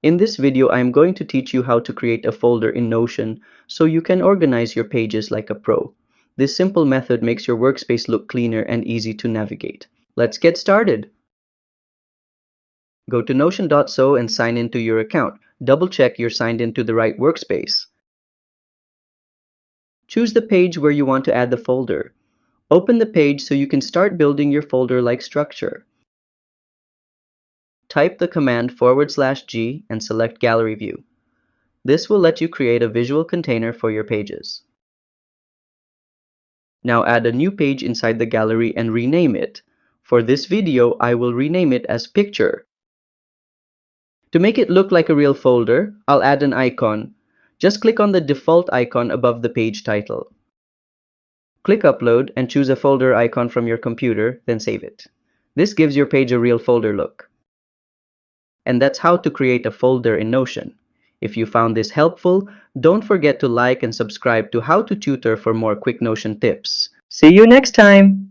In this video, I am going to teach you how to create a folder in Notion so you can organize your pages like a pro. This simple method makes your workspace look cleaner and easy to navigate. Let's get started. Go to notion.so and sign into your account. Double check you're signed into the right workspace. Choose the page where you want to add the folder. Open the page so you can start building your folder-like structure. Type the command /G and select Gallery View. This will let you create a visual container for your pages. Now add a new page inside the gallery and rename it. For this video, I will rename it as Picture. To make it look like a real folder, I'll add an icon. Just click on the default icon above the page title. Click Upload and choose a folder icon from your computer, then save it. This gives your page a real folder look. And that's how to create a folder in Notion. If you found this helpful, don't forget to like and subscribe to How to Tutor for more quick Notion tips. See you next time!